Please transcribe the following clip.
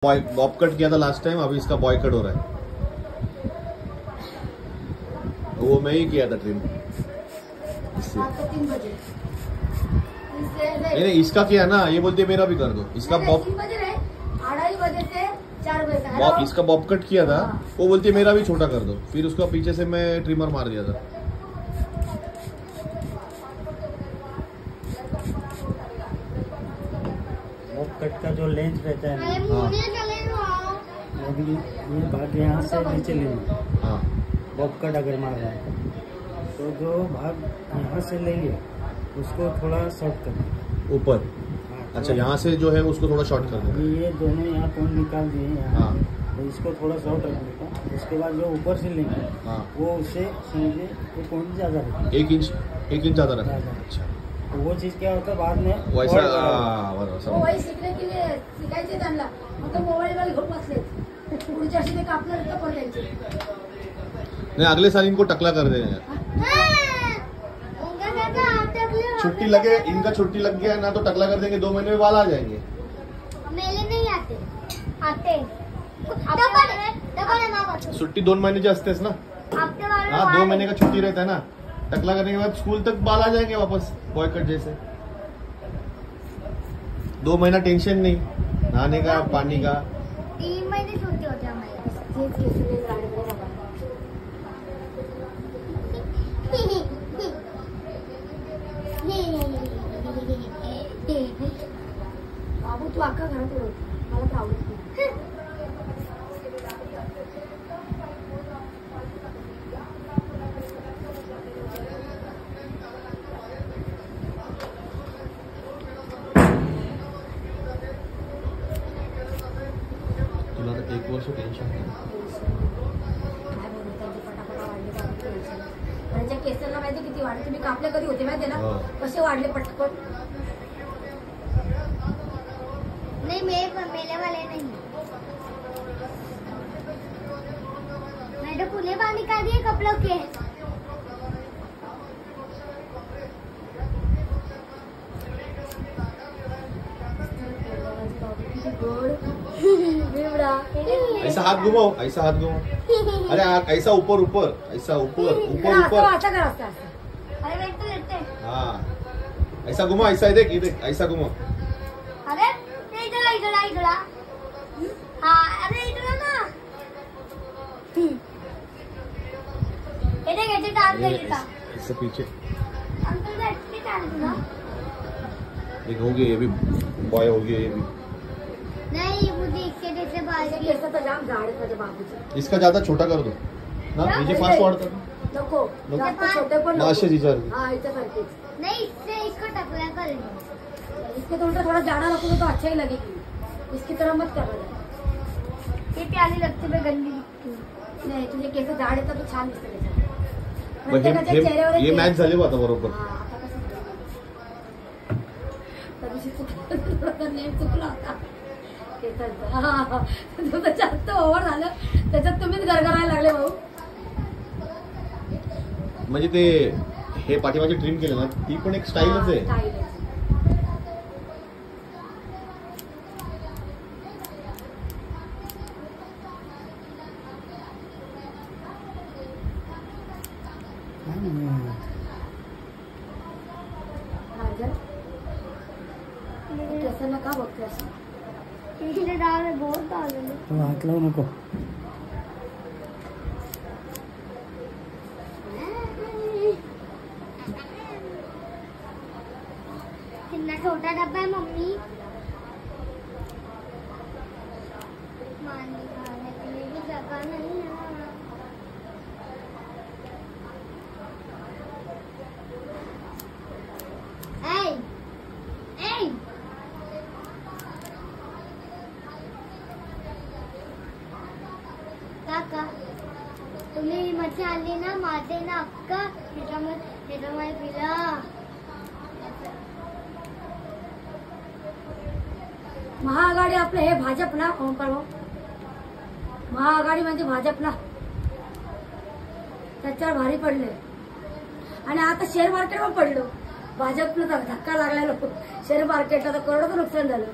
Bob cut किया था last time, अभी इसका बॉय कट हो रहा है। वो मैं ही किया था ट्रिम। 3 बजे नहीं इसका किया ना, ये बोलती है मेरा भी कर दो। इसका बॉब 3 बजे रहे, 2:30 बजे से 4 बजे तक इसका बॉब कट किया था। वो बोलती है मेरा भी छोटा कर दो, फिर उसका पीछे से मैं ट्रिमर मार दिया था। बॉब कट का जो लेंथ रहता है ना, अभी ये भाग यहाँ से नीचे लेंगे। हाँ बॉब कट अगर मार रहा है तो जो भाग यहाँ से लेंगे उसको थोड़ा शॉर्ट कर ऊपर। अच्छा यहाँ से जो है उसको थोड़ा शॉर्ट कर देंगे। ये दोनों यहाँ पॉइंट निकाल दिए यहाँ। हाँ तो इसको थोड़ा शॉर्ट रखने का। उसके बाद जो ऊपर से लेंगे हाँ वो उससे समझिए वो पॉइंट ज़्यादा रखेंगे। 1 इंच ज़्यादा रखा। अच्छा तो वो चीज़ क्या होता है बाद में वैसा वो वही सीखने के लिए शिकायचे त्यांना मग तो मोबाईल वर घेऊन बसले पुढच्या वर्षी ते कापलं तर पण त्यांचे नहीं अगले साल इनको टकला कर देंगे। छुट्टी लगे, इनका छुट्टी लग गया ना तो टकला कर देंगे, 2 महीने में बाल आ जाएंगे। मेले नहीं आते छुट्टी 2 महीने की असतेस ना। हाँ 2 महीने का छुट्टी रहता है ना। टकला करने के बाद स्कूल तक बाल आ जाएंगे वापस बॉय कट जैसे। 2 महीना टेंशन नहीं, नहाने का पानी का। 3 महीने छुट्टी होते हमारे। बाबू तू अक्का घरात होती, मला तर आवडत नाही। तुला तर 1 वर्ष टेन्शन नाही। त्यांच्या केसांना माहिती किती वाढले, तुम्ही कापले कधी होते माहिती ना, कसे वाढले पटकन। नहीं मेले वाले नहीं, मैं तो खुले पानी कर दिए कपड़ों के। ऐसा हाथ घुमाओ, ऐसा हाथ घुमाओ। अरे ऐसा ऊपर ऊपर, ऐसा ऊपर ऊपर ऊपर। अरे वेट तो लेते। हाँ ऐसा घुमा, ऐसा देख ये देख, ऐसा घुमा। अरे इधर हाँ अरे इधर ना इधर डाल दे बेटा। इससे पीछे अंकल का इतनी डाल दूँगा। एक हो गया ये भी, बॉय हो गया ये भी। नहीं मुझे इसके जैसे बाल कैसा तो जाम झाड़ माझ्या बाबूचे। इसका ज्यादा छोटा कर दो ना, मुझे फास्ट वाढतात। नको जास्त छोटे पण ना असे विचार। हाँ इतने नहीं, इससे इसको टकला करेंगे। इसके तो उल्टा थोड़ा जाड़ा रखोगे तो अच्छा ही लगेगी, इसकी तरह मत करना। ये प्याली लगती है गंदी दिखती नहीं, तुझे कैसे झाड़ येतं तो छान दिसतं त्याच्यावर चेहऱ्यावर। ये मॅच झाले बा आता बरोबर। नेम चुकला होता केसांचा। तुझं जास्त ओव्हर झालं, त्याच्यात तुम्हीच गरगरायला लागले भाऊ। म्हणजे ते हे पाठीमागे ट्रिम केलं ना, ती पण एक स्टाईलच आहे। केसांना का बघते असं? डाल बहुत डाल हात लावू नको। कितना छोटा डब्बा है मम्मी, पानी खाने के लिए भी जगह नहीं है। काका तुम्ही मच्छी आणली ना, माझे ना अक्का ह्याच्यामध्ये पिला। महाआघाडी आपलं हे भाजप ना, महाआघाडी म्हणजे भाजप ना, त्याच्यावर भारी पडले। आणि आता शेअर मार्केटवर पडलो, भाजपला धक्का लागला, शेअर मार्केटला तर करोडोचं नुकसान झालं।